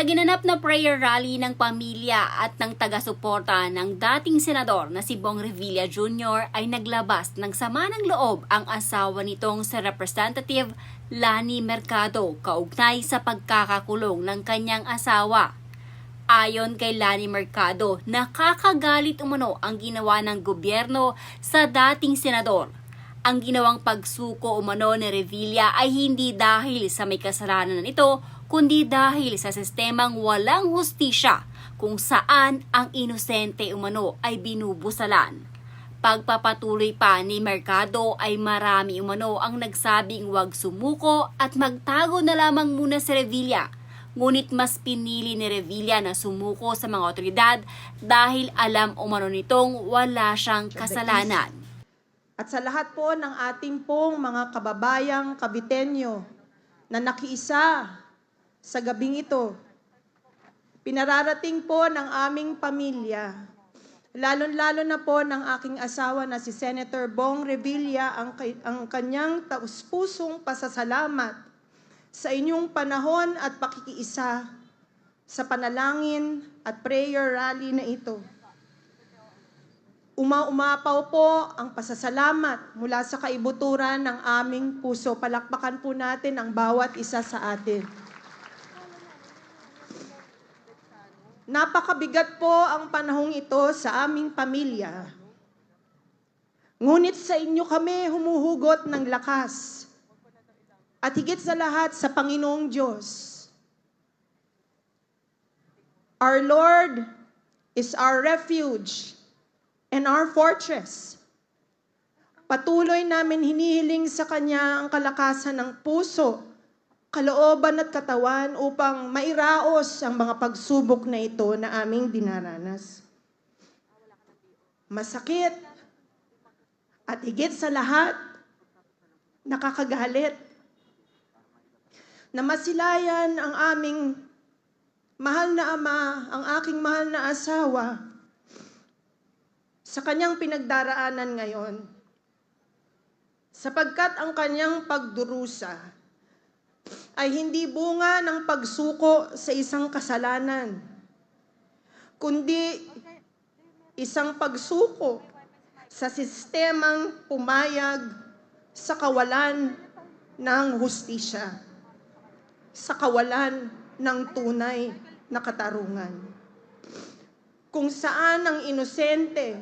Sa ginanap na prayer rally ng pamilya at ng taga-suporta ng dating senador na si Bong Revilla Jr. ay naglabas ng sama ng loob ang asawa nitong si Representative Lani Mercado kaugnay sa pagkakakulong ng kanyang asawa. Ayon kay Lani Mercado, nakakagalit umano ang ginawa ng gobyerno sa dating senador. Ang ginawang pagsuko umano ni Revilla ay hindi dahil sa may kasalanan nito, kundi dahil sa sistemang walang hustisya kung saan ang inosente umano ay binubusalan. Pagpapatuloy pa ni Mercado ay marami umano ang nagsabing huwag sumuko at magtago na lamang muna si Revilla. Ngunit mas pinili ni Revilla na sumuko sa mga otoridad dahil alam umano nitong wala siyang kasalanan. At sa lahat po ng ating pong mga kababayang Caviteño na nakiisa sa gabing ito, pinararating po ng aming pamilya, lalo-lalo na po ng aking asawa na si Senator Bong Revilla ang kanyang taus-pusong pasasalamat sa inyong panahon at pakikiisa sa panalangin at prayer rally na ito. Umapaw po ang pasasalamat mula sa kaibuturan ng aming puso. Palakpakan po natin ang bawat isa sa atin. Napakabigat po ang panahong ito sa aming pamilya. Ngunit sa inyo kami humuhugot ng lakas. At higit sa lahat sa Panginoong Diyos. Our Lord is our refuge and our fortress. Patuloy namin hinihiling sa Kanya ang kalakasan ng puso, kalooban at katawan upang mairaos ang mga pagsubok na ito na aming dinaranas. Masakit at higit sa lahat, nakakagalit na masilayan ang aming mahal na ama, ang aking mahal na asawa, sa kanyang pinagdaraanan ngayon, sapagkat ang kanyang pagdurusa ay hindi bunga ng pagsuko sa isang kasalanan, kundi isang pagsuko sa sistemang pumayag sa kawalan ng hustisya, sa kawalan ng tunay na katarungan, kung saan ang inosente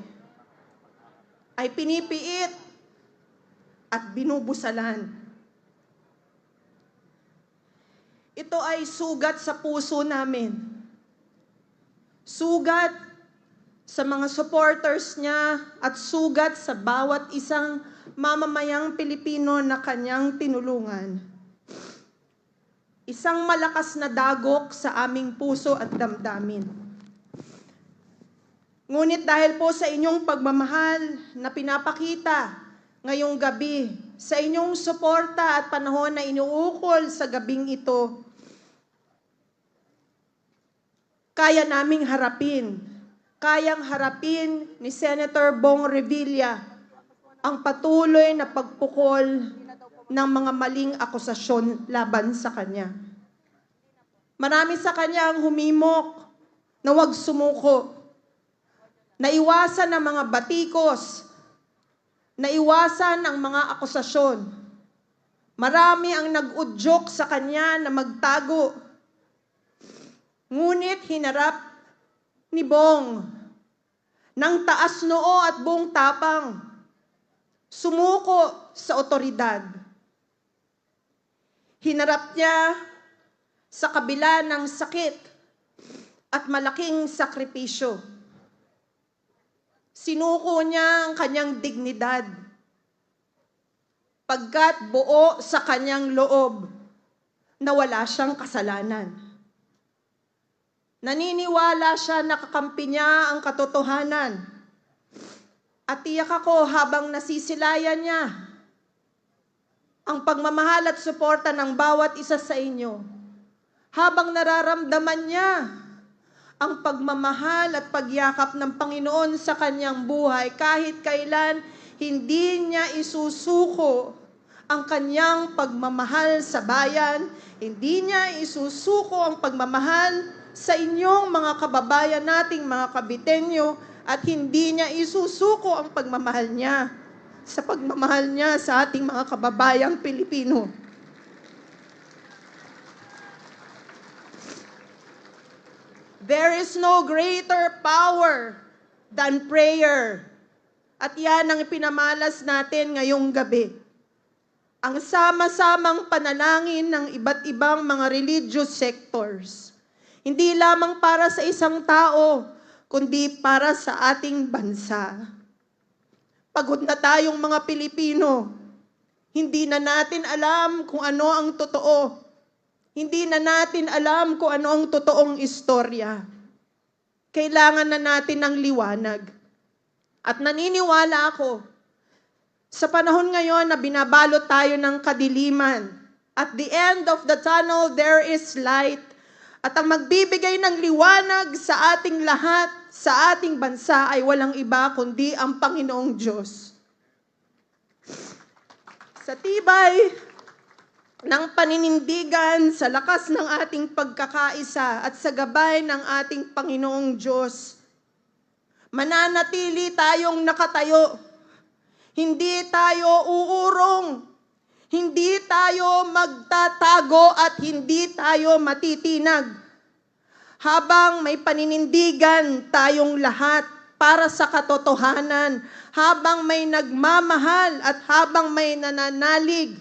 ay pinipiit at binubusalan. Ito ay sugat sa puso namin. Sugat sa mga supporters niya at sugat sa bawat isang mamamayang Pilipino na kanyang tinulungan. Isang malakas na dagok sa aming puso at damdamin. Ngunit dahil po sa inyong pagmamahal na pinapakita ngayong gabi, sa inyong suporta at panahon na inuukol sa gabing ito, kayang harapin ni Senator Bong Revilla ang patuloy na pagpukol ng mga maling akusasyon laban sa kanya. Marami sa kanya ang humimok na huwag sumuko, naiwasan ang mga batikos, naiwasan ang mga akusasyon. Marami ang nag-udyok sa kanya na magtago. Ngunit hinarap ni Bong ng taas noo at buong tapang, sumuko sa otoridad. Hinarap niya sa kabila ng sakit at malaking sakripisyo. Sinuko niya ang kanyang dignidad, pagkat buo sa kanyang loob na wala siyang kasalanan. Naniniwala siya na kakampi niya ang katotohanan. At tiyak ako habang nasisilayan niya ang pagmamahal at suporta ng bawat isa sa inyo, habang nararamdaman niya ang pagmamahal at pagyakap ng Panginoon sa kanyang buhay, kahit kailan hindi niya isusuko ang kanyang pagmamahal sa bayan. Hindi niya isusuko ang pagmamahal sa inyong mga kababayan nating mga Kabitenyo at hindi niya isusuko ang pagmamahal niya sa ating mga kababayang Pilipino. There is no greater power than prayer. At yan ang ipinamalas natin ngayong gabi. Ang sama-samang panalangin ng iba't ibang mga religious sectors. Hindi lamang para sa isang tao, kundi para sa ating bansa. Pagod na tayong mga Pilipino. Hindi na natin alam kung ano ang totoo. Hindi na natin alam kung ano ang totoong istorya. Kailangan na natin ng liwanag. At naniniwala ako, sa panahon ngayon na binabalot tayo ng kadiliman, at the end of the tunnel, there is light. At ang magbibigay ng liwanag sa ating lahat, sa ating bansa, ay walang iba kundi ang Panginoong Diyos. Sa tibay ng paninindigan, sa lakas ng ating pagkakaisa, at sa gabay ng ating Panginoong Diyos, mananatili tayong nakatayo. Hindi tayo uurong. Hindi tayo magtatago at hindi tayo matitinag. Habang may paninindigan tayong lahat para sa katotohanan, habang may nagmamahal at habang may nananalig,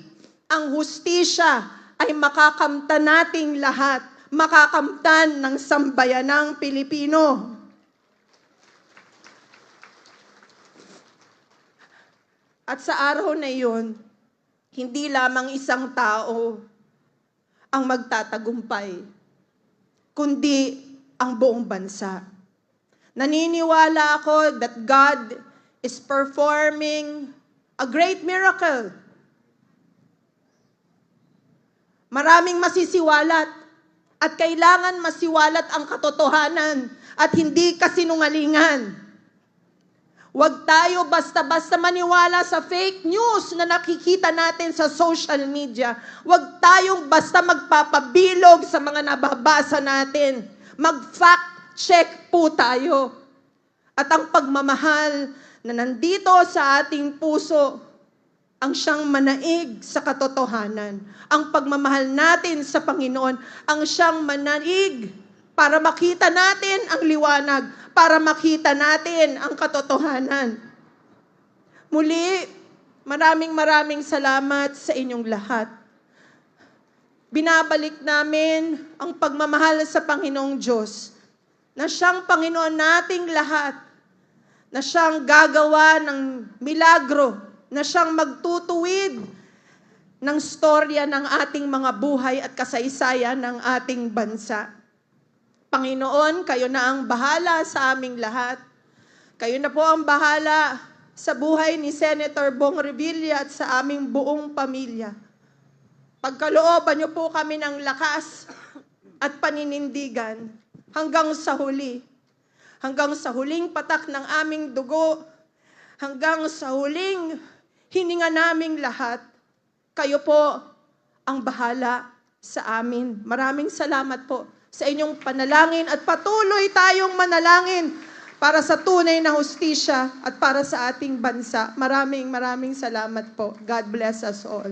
ang hustisya ay makakamtan nating lahat, makakamtan ng sambayanang Pilipino. At sa araw na iyon, hindi lamang isang tao ang magtatagumpay, kundi ang buong bansa. Naniniwala ako that God is performing a great miracle. Maraming masisiwalat at kailangan masiwalat ang katotohanan at hindi kasinungalingan. Huwag tayo basta-basta maniwala sa fake news na nakikita natin sa social media. Huwag tayong basta magpapabilog sa mga nababasa natin. Mag-fact check po tayo. At ang pagmamahal na nandito sa ating puso, ang siyang manaig sa katotohanan. Ang pagmamahal natin sa Panginoon, ang siyang manaig para makita natin ang liwanag, para makita natin ang katotohanan. Muli, maraming salamat sa inyong lahat. Binabalik namin ang pagmamahal sa Panginoong Diyos, na siyang Panginoon nating lahat, na siyang gagawa ng milagro, na siyang magtutuwid ng storya ng ating mga buhay at kasaysayan ng ating bansa. Panginoon, kayo na ang bahala sa aming lahat. Kayo na po ang bahala sa buhay ni Senator Bong Revilla at sa aming buong pamilya. Pagkalooban niyo po kami ng lakas at paninindigan hanggang sa huli. Hanggang sa huling patak ng aming dugo, hanggang sa huling hininga naming lahat. Kayo po ang bahala sa amin. Maraming salamat po sa inyong panalangin at patuloy tayong manalangin para sa tunay na hustisya at para sa ating bansa. Maraming salamat po. God bless us all.